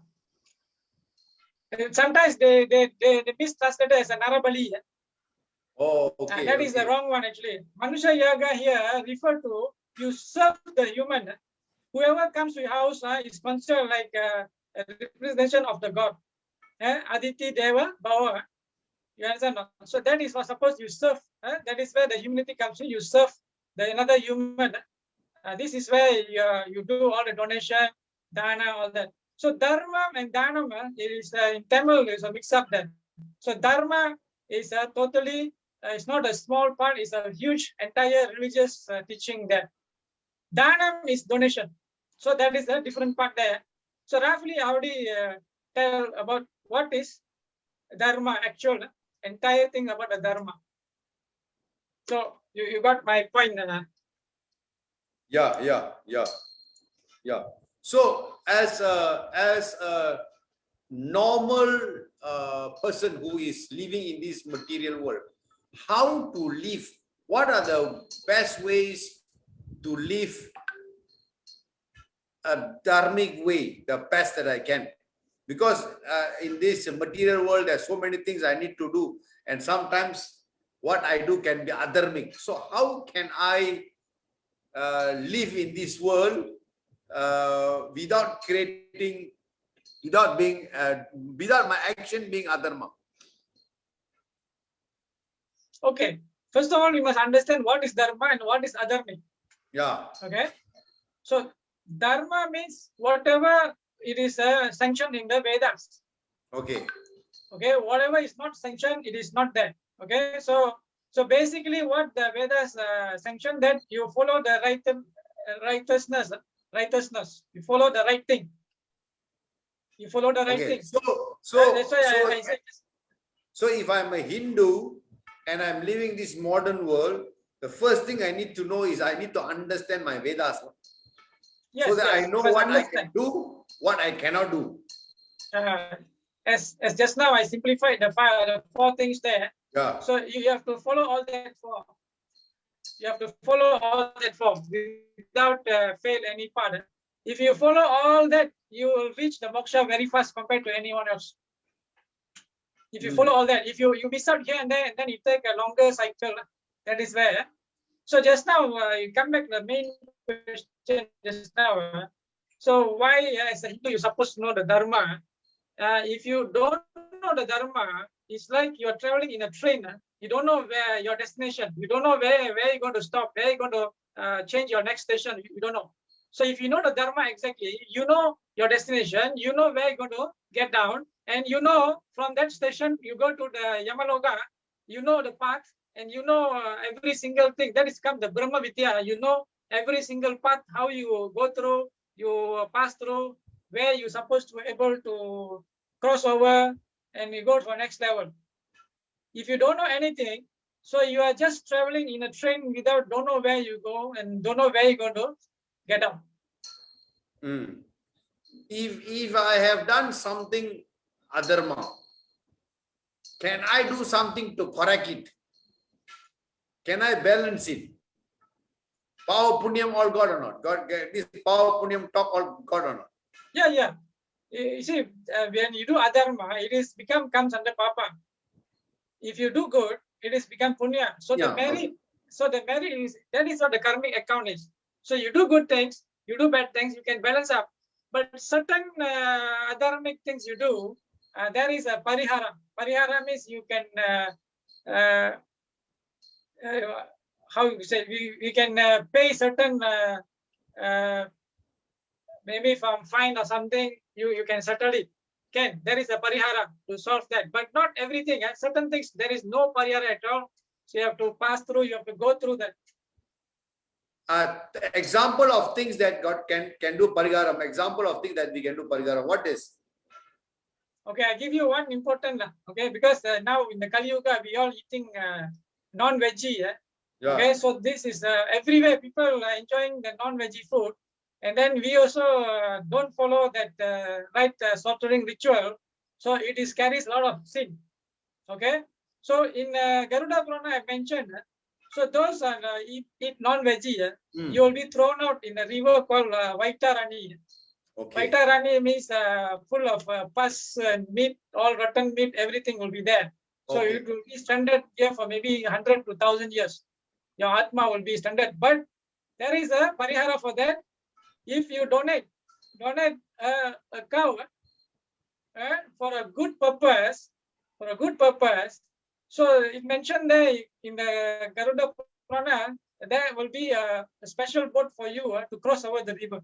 [SPEAKER 2] Sometimes they mistranslate it as a Narabali.
[SPEAKER 1] Oh, okay.
[SPEAKER 2] That is the wrong one actually. Manusha Yaga here refer to you serve the human. Whoever comes to your house is considered like a representation of the God. Aditi Deva Bhava. You understand? So that is what suppose you serve. That is where the humanity comes in. You serve another human. This is where you do all the donation, dana, all that. So dharma and dana is in Tamil is a mix up there. So dharma is totally, it's not a small part, it's a huge entire religious teaching there. Dana is donation. So that is a different part there. So roughly I already tell about what is dharma, actual entire thing about the dharma. So you got my point.
[SPEAKER 1] Yeah. So as a normal person who is living in this material world, how to live? What are the best ways to live a dharmic way, the best that I can? Because in this material world, there's so many things I need to do, and sometimes what I do can be adharmic. So how can I live in this world without creating, without my action being adharma?
[SPEAKER 2] Okay. First of all, we must understand what is dharma and what is adharmic.
[SPEAKER 1] Yeah.
[SPEAKER 2] Okay. So dharma means whatever it is sanctioned in the Vedas.
[SPEAKER 1] Okay.
[SPEAKER 2] Okay. Whatever is not sanctioned, it is not there. Okay. So basically, what the Vedas sanction, that you follow the righteousness. You follow the right thing. You follow the right thing.
[SPEAKER 1] So if I'm a Hindu and I'm living this modern world, the first thing I need to know is I need to understand my Vedas.
[SPEAKER 2] Yes,
[SPEAKER 1] so that I know what
[SPEAKER 2] understand.
[SPEAKER 1] I can do, what I cannot do.
[SPEAKER 2] As just now I simplified the four things there.
[SPEAKER 1] Yeah.
[SPEAKER 2] So you have to follow all that four. You have to follow all that four without fail any part. If you follow all that, you will reach the moksha very fast compared to anyone else. If you follow all that, if you miss out here and there, and then you take a longer cycle, that is where. So just now, you come back to the main question just now. So why, as a Hindu, you're supposed to know the dharma? If you don't know the dharma, it's like you're traveling in a train. You don't know where your destination. You don't know where you're going to stop, where you're going to change your next station. You don't know. So if you know the dharma exactly, you know your destination, you know where you're going to get down, and you know from that station you go to the Yamaloka, you know the path, and you know every single thing. That is called the Brahma Vidya. You know every single path, how you go through, you pass through, where you're supposed to be able to cross over, and you go to the next level. If you don't know anything, so you are just traveling in a train without, don't know where you go and don't know where you're going to get out.
[SPEAKER 1] If I have done something adharma, can I do something to correct it? can I balance it? Power punyam all God or not? God, this power punyam talk all God or not?
[SPEAKER 2] Yeah. You see, when you do adharma, it is comes under papa. If you do good, it is become punya. So
[SPEAKER 1] Yeah,
[SPEAKER 2] the merit, that is what the karmic account is. So you do good things, you do bad things, you can balance up. But certain adharmic things you do, there is a parihara. Parihara means you can how you say, we can pay certain maybe from fine or something, you can settle it. There is a parihara to solve that, but not everything. Certain things there is no parihara at all. So you have to pass through, you have to go through that.
[SPEAKER 1] The example of things that God can do pariharam, example of things that we can do pariharam, what is?
[SPEAKER 2] Okay, I give you one important, okay, because now in the Kali Yuga, we all eating non-veggie.
[SPEAKER 1] Yeah.
[SPEAKER 2] Okay, so this is everywhere people are enjoying the non-veggie food. And then we also don't follow that right slaughtering ritual. So it is carries a lot of sin. Okay, so in Garuda Purana I mentioned, so those are eat non-veggie, you will be thrown out in a river called Vaitarani.
[SPEAKER 1] Okay.
[SPEAKER 2] Vaitarani means full of pus and meat, all rotten meat, everything will be there. So
[SPEAKER 1] Okay.
[SPEAKER 2] it will be stranded here for maybe 100 to 1,000 years. Your Atma will be stranded. But there is a parihara for that. If you donate a cow for a good purpose, so it mentioned there in the Garuda Purana, there will be a special boat for you to cross over the river.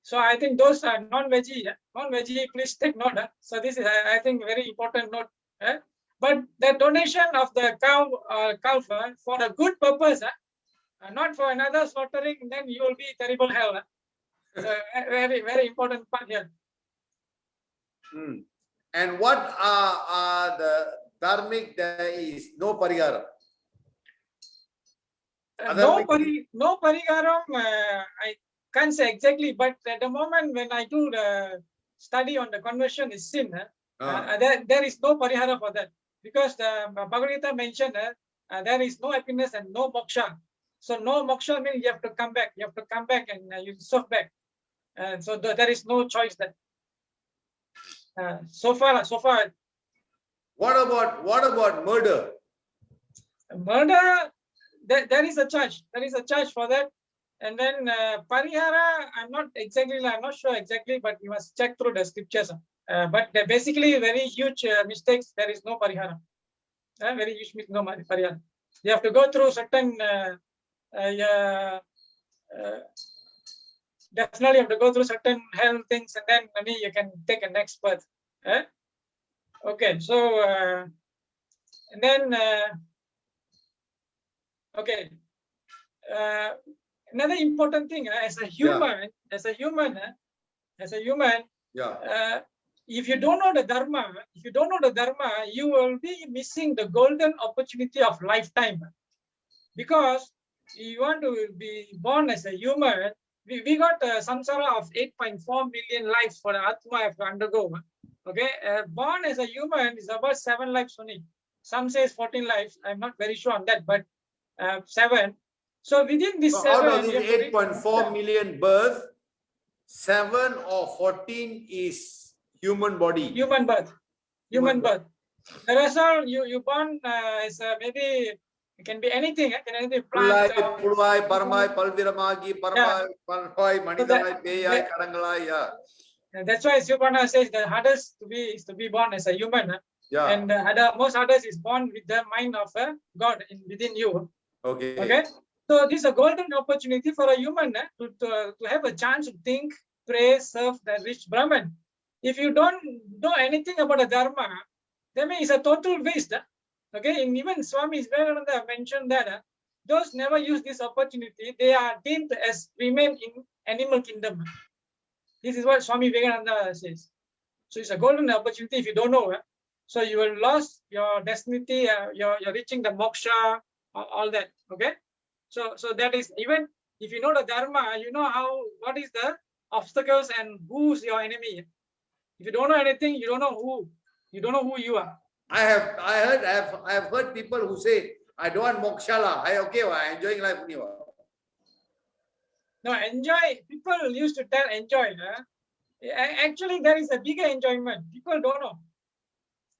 [SPEAKER 2] So I think those are non-veggie. Non-veggie, please take note. So this is, I think, very important note. But the donation of the cow for a good purpose, not for another slaughtering, then you will be terrible hell. So very, very important part here.
[SPEAKER 1] And what are the dharmic? There is no parihara.
[SPEAKER 2] No pariharam, I can't say exactly, but at the moment when I do the study on the conversion is sin, there is no parihara for that, because the Bhagavad Gita mentioned there is no happiness and no moksha. So no moksha means you have to come back. You have to come back and you serve back. So there is no choice there. So far.
[SPEAKER 1] What about murder?
[SPEAKER 2] Murder, there is a charge. There is a charge for that. And then parihara, I'm not sure exactly, but you must check through the scriptures. But basically, very huge mistakes. There is no parihara. Very huge no parihara. You have to go through certain. Definitely you have to go through certain hell things, and then maybe you can take a next birth. Okay, so and then okay, another important thing as a human,
[SPEAKER 1] Yeah.
[SPEAKER 2] if you don't know the dharma, you will be missing the golden opportunity of lifetime, because you want to be born as a human. We got samsara of 8.4 million lives for the Atma have to undergo. Okay, born as a human is about 7 lives only. Some says 14 lives. I'm not very sure on that, but 7. So within this 7,
[SPEAKER 1] out of these 8.4 million births, 7 or 14 is human body.
[SPEAKER 2] Human birth. The rest all you born as maybe. It can be anything. It can anything. Plant.
[SPEAKER 1] Pulvai, Paramai, Palviramagi, Paramai, Palvai, Manidalai, Peyai, Karangalai. Yeah.
[SPEAKER 2] That's why Sivaprana says the hardest is to be born as a human.
[SPEAKER 1] Yeah.
[SPEAKER 2] And the most hardest is born with the mind of God within you.
[SPEAKER 1] Okay.
[SPEAKER 2] So this is a golden opportunity for a human to have a chance to think, pray, serve the rich Brahman. If you don't know anything about the Dharma, then it's a total waste. Okay, and even Swami Vivekananda mentioned that those never use this opportunity, they are deemed as remain in animal kingdom. This is what Swami Vivekananda says. So it's a golden opportunity if you don't know. So you will lose your destiny, you're reaching the moksha, all that. Okay. So that is, even if you know the Dharma, you know what is the obstacles and who's your enemy. If you don't know anything, you don't know who you are.
[SPEAKER 1] I have heard people who say, I don't want moksha lah. I okay, I enjoying life only.
[SPEAKER 2] No, enjoy. People used to tell enjoy. Actually, there is a bigger enjoyment. People don't know.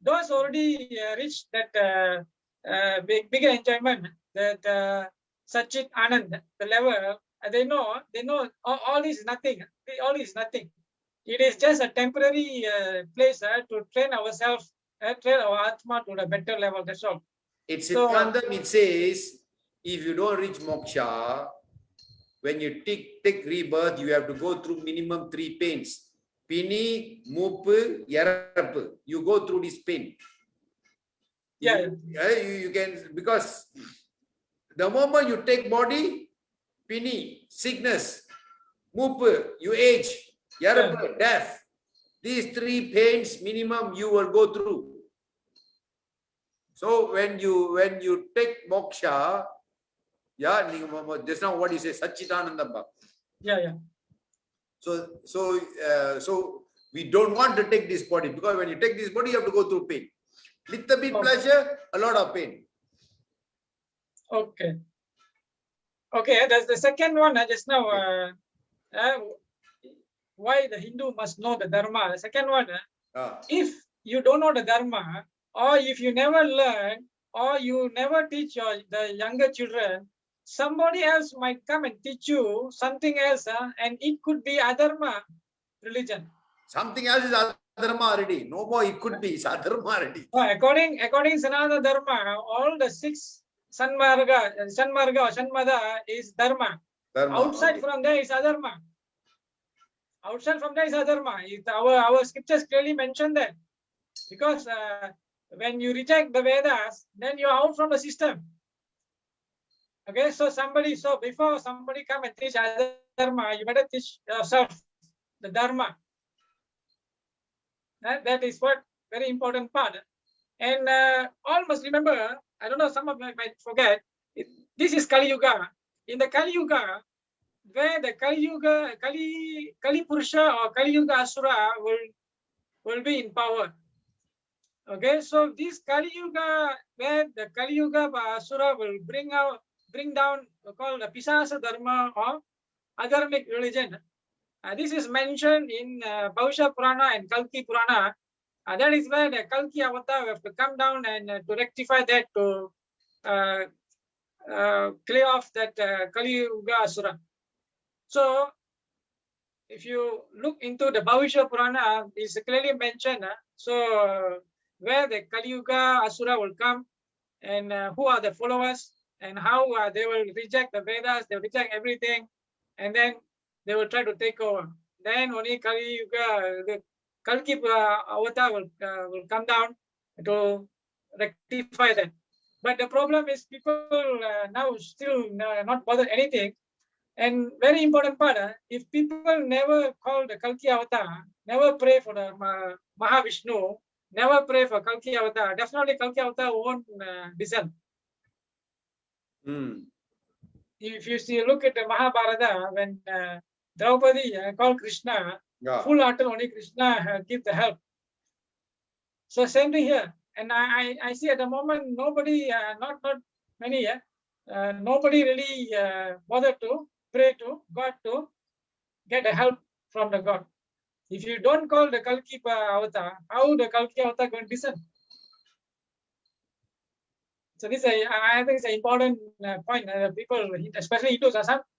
[SPEAKER 2] Those already reached that bigger enjoyment, that Satchit Anand, the level, they know all is nothing. All is nothing. It is just a temporary place to train ourselves, train our Atma to a better level. That's all.
[SPEAKER 1] It's
[SPEAKER 2] So-
[SPEAKER 1] Siddhantam, it says, if you don't reach moksha, when you take rebirth, you have to go through minimum 3 pains. Pini, Mupu, Yarappu. You go through this pain.
[SPEAKER 2] Yeah.
[SPEAKER 1] You can, because the moment you take body, Pini, sickness, Mupu, you age, Yarappu, death. These 3 pains minimum you will go through. So when you take moksha, yeah, just now what you say, Satchitanandam.
[SPEAKER 2] Yeah.
[SPEAKER 1] So we don't want to take this body, because when you take this body, you have to go through pain. Little bit
[SPEAKER 2] Okay.
[SPEAKER 1] pleasure, a lot of pain.
[SPEAKER 2] Okay. Okay, that's the second one. Just now, why the Hindu must know the Dharma. The second one, if you don't know the Dharma, or if you never learn, or you never teach the younger children, somebody else might come and teach you something else, and it could be adharma religion.
[SPEAKER 1] Something else is adharma already. No more, it could be. It's adharma already.
[SPEAKER 2] According Sanatana Dharma, all the 6 Sanmarga or Sanmada is Dharma.
[SPEAKER 1] Dharma,
[SPEAKER 2] Outside
[SPEAKER 1] okay.
[SPEAKER 2] from there is adharma. Outside from there is adharma. Our scriptures clearly mention that. Because when you reject the Vedas, then you are out from the system. Okay, so before somebody come and teach adharma, you better teach yourself the Dharma. That is what very important part. And all must remember, I don't know, some of you might forget, this is Kali Yuga. In the Kali Yuga, where the Kali Purusha or Kali Yuga Asura will be in power. Okay, so this Kali Yuga, where the Kali Yuga Asura will bring down called the Pisasa Dharma or Adharmic religion. This is mentioned in Bhavishya Purana and Kalki Purana. That is where the Kalki Avatar will have to come down and to rectify that, to clear off that Kali Yuga Asura. So, if you look into the Bhavishya Purana, it's clearly mentioned. Where the Kali Yuga Asura will come, and who are the followers, and how they will reject the Vedas, they will reject everything, and then they will try to take over. Then only Kali Yuga, the Kalki Avatar will come down to rectify that. But the problem is people now still not bothered anything. And very important part, if people never call the Kalki Avatar, never pray for the Mahavishnu, never pray for Kalki Avatar, definitely Kalki Avatar won't descend. If you see, look at the Mahabharata, when Draupadi called Krishna, full-hearted only Krishna give the help. So same thing here. And I see at the moment, nobody, not many, nobody really bothered to pray to God to get the help from the God. If you don't call the Kalki Avatar, how the Kalki Avatar going to descend? So this I think it's an important point. People, especially Hindus,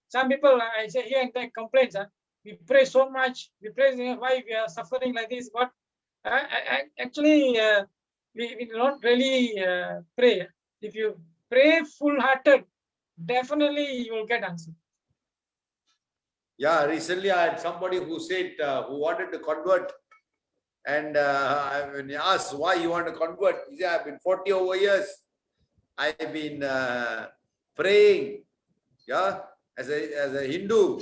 [SPEAKER 2] some people I say here and there complaints. We pray so much. We pray, why we are suffering like this. But actually, we don't really pray. If you pray full-hearted, definitely you will get answer.
[SPEAKER 1] Yeah, recently I had somebody who said, who wanted to convert, and when he asked why you want to convert, he said, I've been 40 over years. I've been praying, yeah, as a Hindu,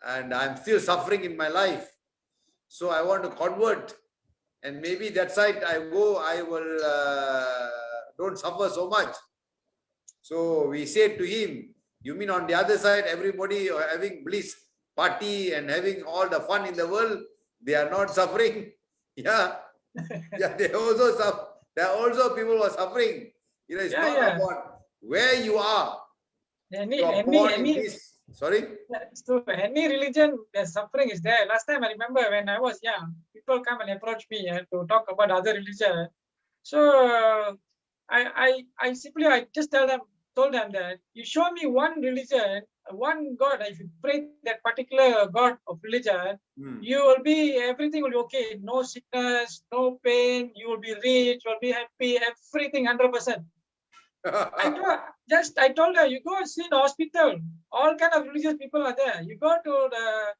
[SPEAKER 1] and I'm still suffering in my life. So I want to convert, and maybe that side I go, I will don't suffer so much. So we said to him, you mean on the other side, everybody having bliss, party, and having all the fun in the world, they are not suffering? Yeah, yeah, they also suffer. There are also people who are suffering. It's not about where you are,
[SPEAKER 2] Any
[SPEAKER 1] you are
[SPEAKER 2] any
[SPEAKER 1] born in
[SPEAKER 2] any
[SPEAKER 1] this. Sorry.
[SPEAKER 2] so any religion, the suffering is there. Last time I remember when I was young, people come and approach me to talk about other religion. So I simply I just told them that you show me one religion, one God. If you pray that particular God of religion,
[SPEAKER 1] Hmm.
[SPEAKER 2] you will be everything will be okay. No sickness, no pain. You will be rich. You will be happy. Everything 100%. I told her, you go and see the hospital. All kind of religious people are there. You go to the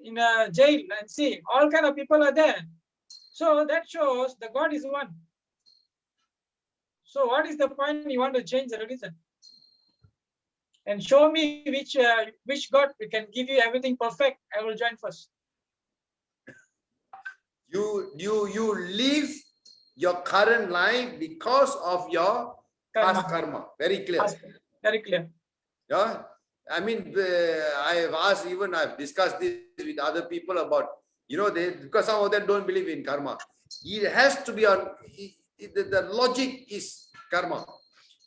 [SPEAKER 2] in a jail and see all kind of people are there. So that shows the God is one. So what is the point you want to change the religion? And show me which God can give you everything perfect. I will join first.
[SPEAKER 1] You live your current life because of your past karma. Very clear.
[SPEAKER 2] Very clear.
[SPEAKER 1] Yeah. I mean, I've discussed this with other people about, because some of them don't believe in karma. It has to be on, the logic is karma.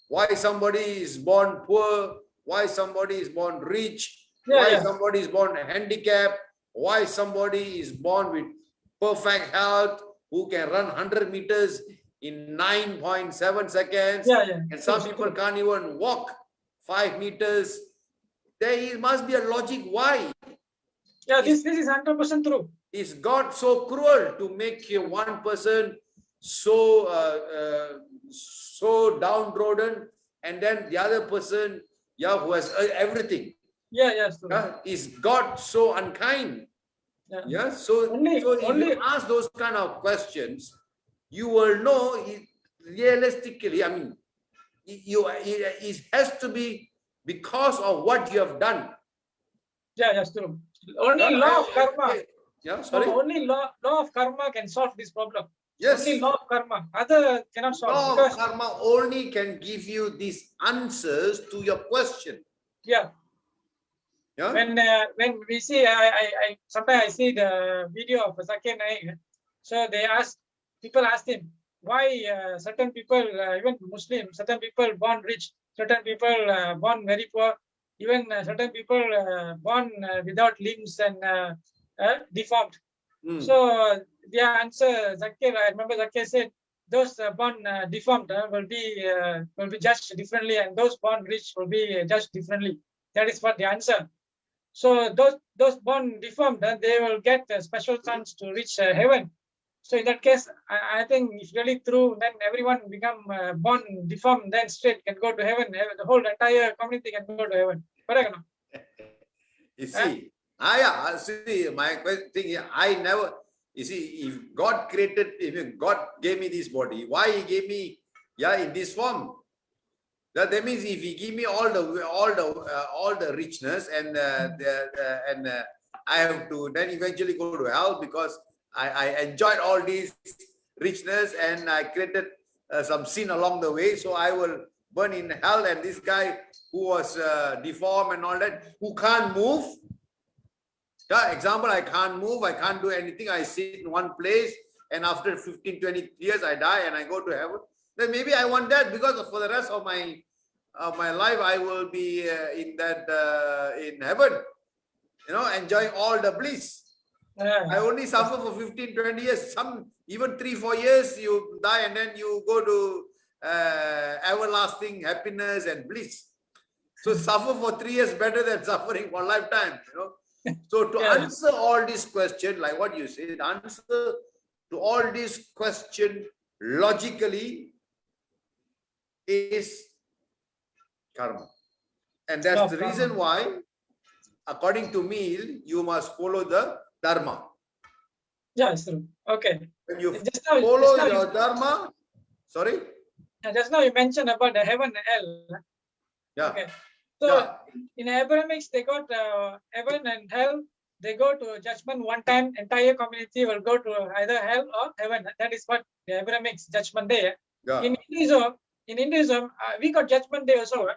[SPEAKER 1] Why somebody is born poor, why somebody is born rich, why somebody is born handicapped, why somebody is born with perfect health, who can run 100 meters in 9.7 seconds, and some people can't even walk 5 meters. There must be a logic why.
[SPEAKER 2] Yeah, this is 100% true.
[SPEAKER 1] Is God so cruel to make one person so so downtrodden, and then the other person, who has everything? Is God so unkind? So if you ask those kind of questions, you will know realistically. I mean, it has to be because of what you have done.
[SPEAKER 2] That's true. Only law of karma. Only law of karma can solve this problem.
[SPEAKER 1] Yes.
[SPEAKER 2] Only law of karma. Other cannot solve.
[SPEAKER 1] Law of karma only can give you these answers to your question.
[SPEAKER 2] When we see, I sometimes I see the video of Zakir Naik. So people ask him why certain people, even Muslim, certain people born rich, certain people born very poor, even certain people born without limbs and deformed. So the answer, Zakir, I remember Zakir said, those born deformed will be judged differently, and those born rich will be judged differently. That is what the answer. So those born deformed, they will get a special chance to reach heaven. So in that case, I think it's really true. Then everyone become born deformed, then straight can go to heaven. The whole entire community can go to heaven. Correct?
[SPEAKER 1] You see, see, my thing is, you see, if God gave me this body, why He gave me, in this form? That means if He give me all the richness and I have to then eventually go to hell because I enjoyed all these richness and I created some sin along the way, so I will burn in hell. And this guy who was deformed and all that, who can't move. Example, I can't move, I can't do anything, I sit in one place, and after 15-20 years I die and I go to heaven. Then maybe I want that, because for the rest of my life I will be in heaven, enjoying all the bliss. I only suffer for 15-20 years, some even 3-4 years you die, and then you go to everlasting happiness and bliss. So suffer for 3 years better than suffering for a lifetime, So to answer all these questions, like what you said, answer to all these questions logically is karma. And that's the reason why, according to me, you must follow the dharma.
[SPEAKER 2] It's true. Okay.
[SPEAKER 1] When you follow your dharma, sorry?
[SPEAKER 2] Just now you mentioned about the heaven and hell. Okay. So in Abrahamics, they got heaven and hell. They go to judgment one time. Entire community will go to either hell or heaven. That is what the Abrahamics judgment day. In Hinduism, we got judgment day also.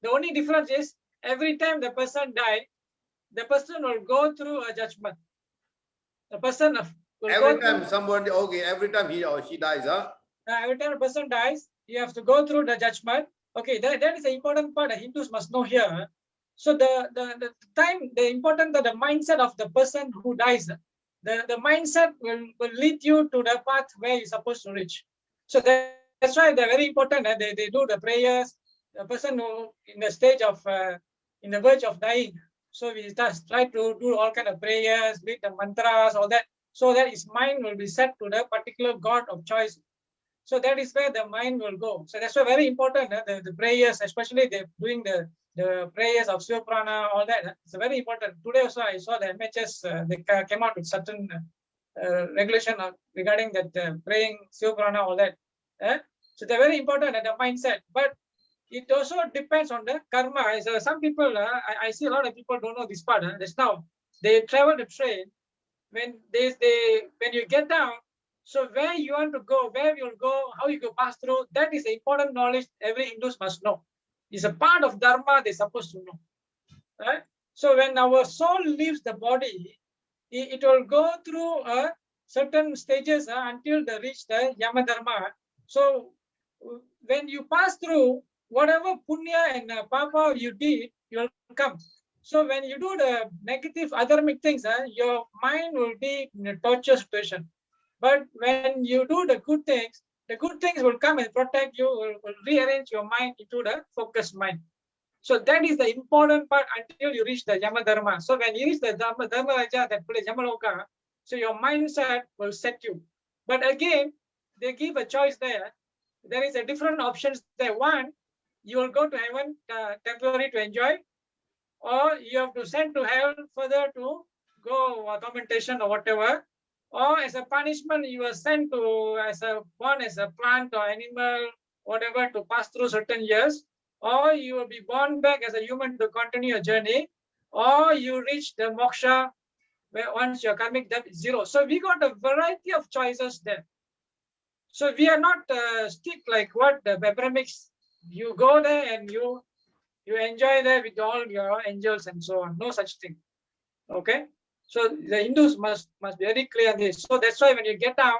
[SPEAKER 2] The only difference is every time the person died, the person will go through a judgment. The person will
[SPEAKER 1] every time he or she dies,
[SPEAKER 2] every time a person dies, you have to go through the judgment. Okay, that is the important part that Hindus must know here. So the important that the mindset of the person who dies, the mindset will lead you to the path where you're supposed to reach. So that's why they're very important. They do the prayers. The person who in the stage of in the verge of dying, so we just try to do all kind of prayers, read the mantras, all that, so that his mind will be set to the particular God of choice. So that is where the mind will go. So that's why very important, the prayers, especially they're doing the prayers of Shiva Prana, all that. It's very important. Today also I saw the MHS, they came out with certain regulation regarding that praying Shiva Prana, all that. So they're very important at the mindset. But it also depends on the karma. So some people, I see a lot of people don't know this part. Just now, they travel the train. When when you get down, so where you want to go, where you'll go, how you go pass through, that is important knowledge every Hindus must know. It's a part of Dharma they're supposed to know. Right? So when our soul leaves the body, it will go through certain stages until they reach the Yama Dharma. So when you pass through, whatever punya and papa you did, you'll come. So when you do the negative adharmic things, your mind will be in a torture situation. But when you do the good things will come and protect you, will rearrange your mind into the focused mind. So that is the important part until you reach the Yama Dharma. So when you reach the Dharma Raja, that place Yamaloka, so your mindset will set you. But again, they give a choice there. There is a different options there. One, you will go to heaven temporary to enjoy, or you have to send to hell further to go tormentation or whatever, or as a punishment you are sent to born as a plant or animal, whatever, to pass through certain years, or you will be born back as a human to continue your journey, or you reach the moksha where once your karmic debt is zero. So we got a variety of choices there. So we are not stick like what the Abrahamics. You go there and you enjoy there with all your angels and so on. No such thing. Okay. So the Hindus must be very clear on this. So that's why when you get down,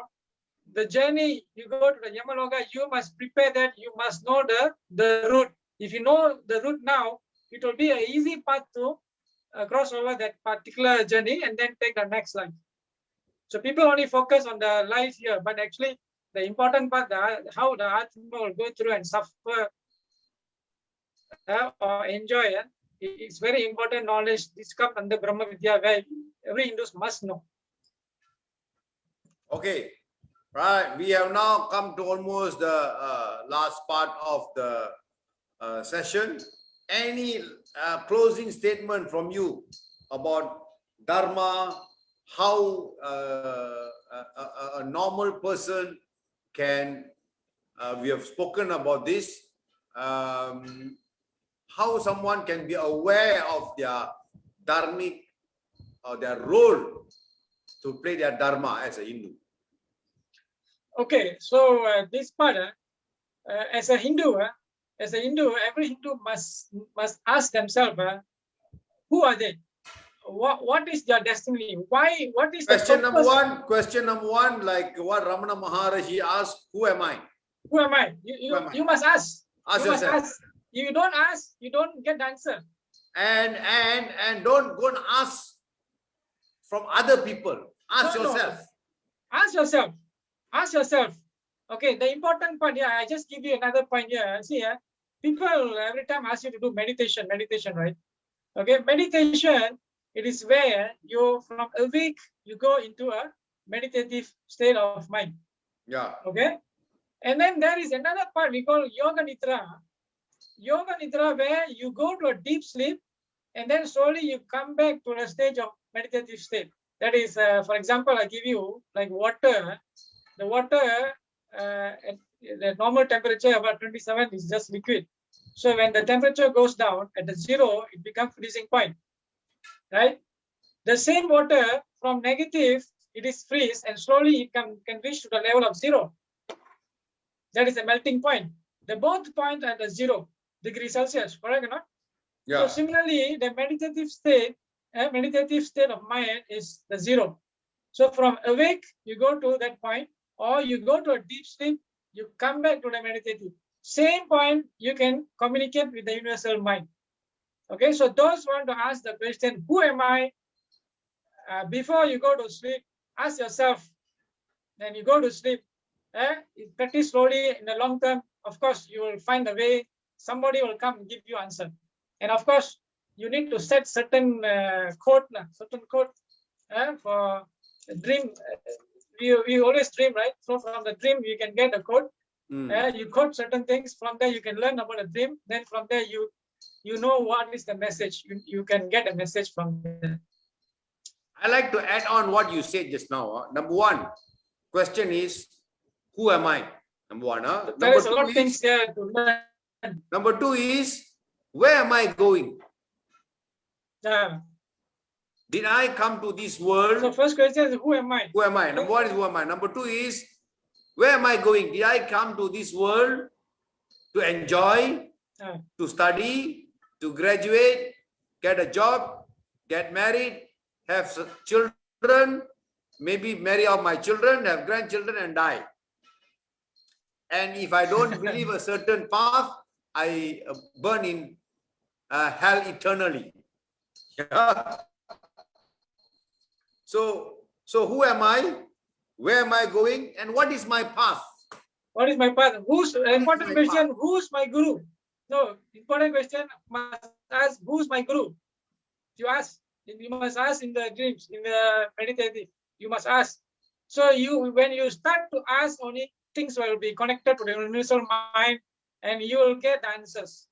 [SPEAKER 2] the journey, you go to the Yamaloka, you must prepare that. You must know the route. If you know the route now, it will be an easy path to cross over that particular journey and then take the next line. So people only focus on the life here, but actually the important part, how the Atma will go through and suffer or enjoy, it's very important knowledge. This comes under Brahma Vidya, where every Hindus must know.
[SPEAKER 1] Okay, right. We have now come to almost the last part of the session. Any closing statement from you about Dharma, how a normal person can, we have spoken about this, how someone can be aware of their dharmic or their role to play their dharma as a Hindu.
[SPEAKER 2] Okay, so this part, as a Hindu, every Hindu must ask themselves, who are they? What is their destiny? Why? What is
[SPEAKER 1] question
[SPEAKER 2] the
[SPEAKER 1] number one? Question number one, like what Ramana Maharishi asked, who am I?
[SPEAKER 2] Who am I? You must ask.
[SPEAKER 1] Ask yourself.
[SPEAKER 2] Must ask. If you don't ask, you don't get the answer.
[SPEAKER 1] And don't go and ask from other people. Ask yourself.
[SPEAKER 2] No. Ask yourself. Ask yourself. Okay, the important point here, I just give you another point here. See, people every time ask you to do meditation, right? Okay, meditation, it is where you, from awake, you go into a meditative state of mind.
[SPEAKER 1] Yeah.
[SPEAKER 2] Okay. And then there is another part we call Yoga Nidra. Yoga Nidra, where you go to a deep sleep and then slowly you come back to a stage of meditative state. That is, for example, I give you like water. The water at the normal temperature about 27 is just liquid. So when the temperature goes down at the zero, it becomes freezing point, right? The same water from negative, it is freeze and slowly it can reach to the level of zero. That is the melting point. The both points at the 0 degrees Celsius, correct or not? Yeah. So similarly, the meditative state of mind is the 0. So from awake, you go to that point, or you go to a deep sleep, you come back to the meditative. same point you can communicate with the universal mind. Okay, so those want to ask the question, who am I? Before you go to sleep, ask yourself. Then you go to sleep. You practice slowly. In the long term, of course, you will find a way. Somebody will come and give you answer. And of course, you need to set certain code for dream. You always dream, right? So from the dream, you can get a code. You code certain things. From there, you can learn about a dream. Then from there, you know what is the message. You can get a message from there.
[SPEAKER 1] I like to add on what you said just now. Number one question is, who am I? Number one.
[SPEAKER 2] There is a lot of things there to learn.
[SPEAKER 1] Number two is, where am I going? Did I come to this world?
[SPEAKER 2] So first question is, who am I?
[SPEAKER 1] Who am I? Number one is, who am I? Number two is, where am I going? Did I come to this world to enjoy, to study, to graduate, get a job, get married, have children, maybe marry out my children, have grandchildren, and die? And if I don't believe a certain path, I burn in hell eternally. Yeah. So who am I? Where am I going? And what is my path?
[SPEAKER 2] What is my path? Important question, who's my guru? No, important question must ask, who's my guru? You must ask in the dreams, in the meditative. You must ask. So when you start to ask, only things will be connected to the universal mind, and you will get answers.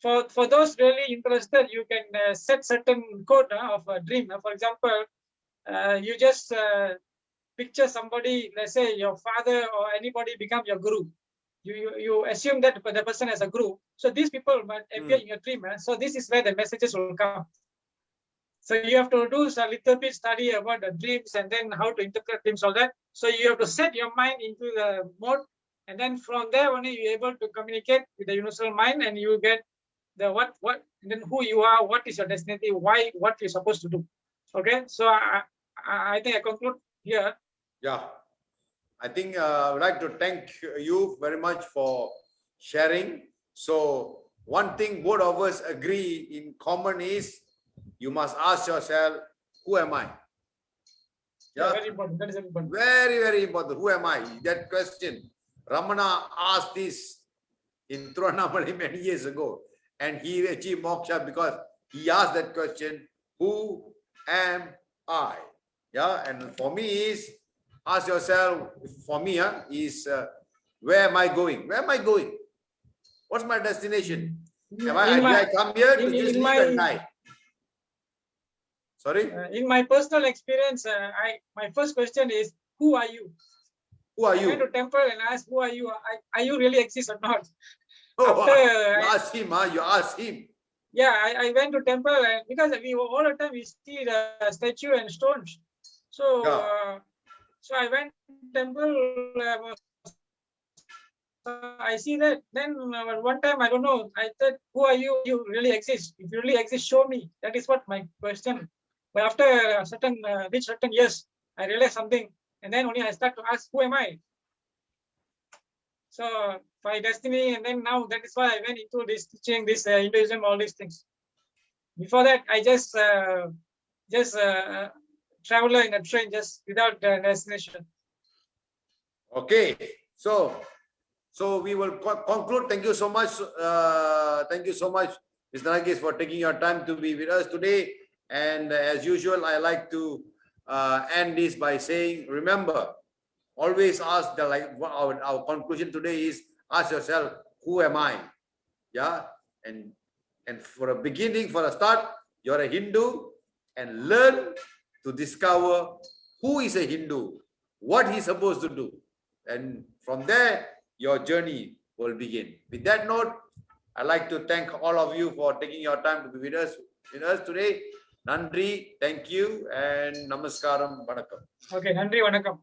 [SPEAKER 2] For those really interested, you can set certain code of a dream. For example, you just picture somebody, let's say your father or anybody become your guru. You assume that the person as a guru. So these people might appear in your dream. So this is where the messages will come. So you have to do a little bit study about the dreams and then how to interpret dreams, all that. So you have to set your mind into the mode, and then from there only you're able to communicate with the universal mind, and you get the what, and then who you are, what is your destiny, why, what you're supposed to do. Okay, so I think I conclude here.
[SPEAKER 1] Yeah, I think I would like to thank you very much for sharing. So one thing both of us agree in common is, you must ask yourself, who am I?
[SPEAKER 2] Yeah, very important. That is important.
[SPEAKER 1] Very, very important. Who am I? That question, Ramana asked this in Tiruvannamalai many years ago, and he achieved moksha because he asked that question, who am I? Yeah, and for me is, ask yourself, for me is, where am I going? Where am I going? What's my destination? Did I come here to just live and die? Sorry?
[SPEAKER 2] In my personal experience, my first question is, who are you?
[SPEAKER 1] Who are you?
[SPEAKER 2] I went to temple and asked, who are you? Are you really exist or not?
[SPEAKER 1] Oh, you ask him, you ask him.
[SPEAKER 2] Yeah, I went to temple, and because all the time we see the statue and stones. So, so I went to temple. I see that. Then one time, I don't know, I said, who are you? You really exist. If you really exist, show me. That is what my question. But after certain years, I realized something, and then only I start to ask, who am I? So my destiny, and then now that is why I went into this teaching, this Hinduism, all these things. Before that, I just traveler in a train, just without destination.
[SPEAKER 1] Okay, so we will conclude. Thank you so much. Thank you so much, Mr. Nagis, for taking your time to be with us today. And as usual, I like to end this by saying, remember, always ask our conclusion today is, ask yourself, who am I? Yeah, and for a beginning, for a start, you're a Hindu, and learn to discover who is a Hindu, what he's supposed to do, and from there your journey will begin. With that note, I'd like to thank all of you for taking your time to be with us today. Nandri, thank you, and namaskaram, vanakkam.
[SPEAKER 2] Okay, Nandri, vanakkam.